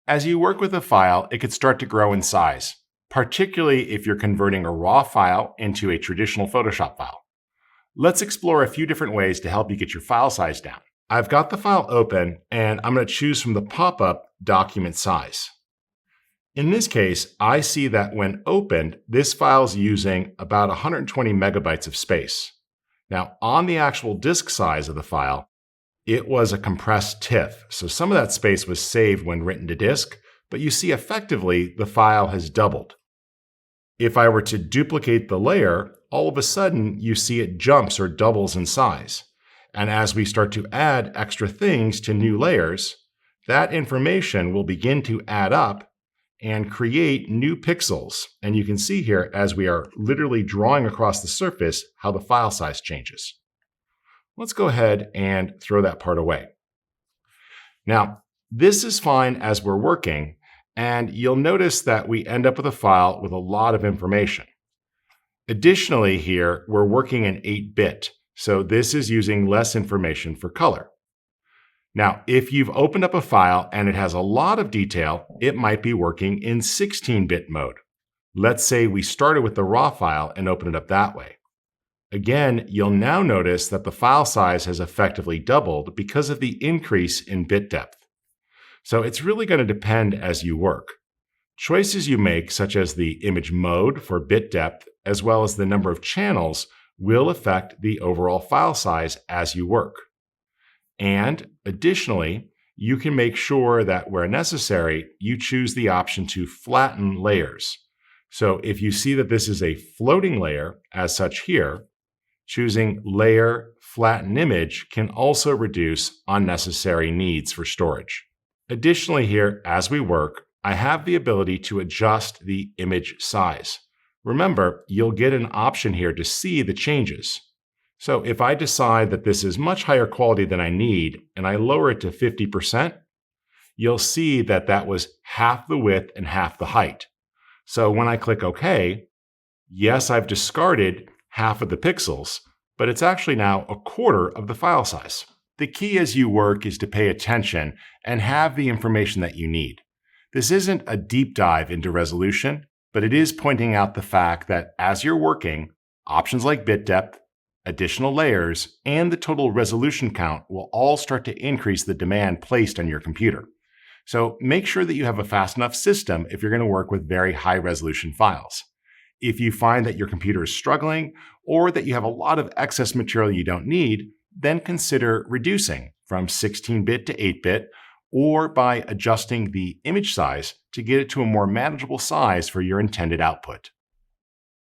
As you work with a file, it could start to grow in size, particularly if you're converting a raw file into a traditional Photoshop file. Let's explore a few different ways to help you get your file size down. I've got the file open, and I'm going to choose from the pop-up Document Size. In this case, I see that when opened, this file is using about 120 megabytes of space. Now, on the actual disk size of the file, it was a compressed TIFF, so some of that space was saved when written to disk, but you see effectively the file has doubled. If I were to duplicate the layer, all of a sudden you see it jumps or doubles in size. And as we start to add extra things to new layers, that information will begin to add up and create new pixels. And you can see here, as we are literally drawing across the surface, how the file size changes. Let's go ahead and throw that part away. Now, this is fine as we're working, and you'll notice that we end up with a file with a lot of information. Additionally here, we're working in 8-bit, so this is using less information for color. Now, if you've opened up a file and it has a lot of detail, it might be working in 16-bit mode. Let's say we started with the raw file and opened it up that way. Again, you'll now notice that the file size has effectively doubled because of the increase in bit depth. So it's really going to depend as you work. Choices you make, such as the image mode for bit depth, as well as the number of channels, will affect the overall file size as you work. And additionally, you can make sure that where necessary, you choose the option to flatten layers. So if you see that this is a floating layer, as such here, choosing Layer Flatten Image can also reduce unnecessary needs for storage. Additionally here, as we work, I have the ability to adjust the image size. Remember, you'll get an option here to see the changes. So if I decide that this is much higher quality than I need, and I lower it to 50%, you'll see that that was half the width and half the height. So when I click OK, yes, I've discarded half of the pixels, but it's actually now a quarter of the file size. The key as you work is to pay attention and have the information that you need. This isn't a deep dive into resolution, but it is pointing out the fact that as you're working, options like bit depth, additional layers, and the total resolution count will all start to increase the demand placed on your computer. So make sure that you have a fast enough system if you're going to work with very high resolution files. If you find that your computer is struggling or that you have a lot of excess material you don't need, then consider reducing from 16-bit to 8-bit or by adjusting the image size to get it to a more manageable size for your intended output.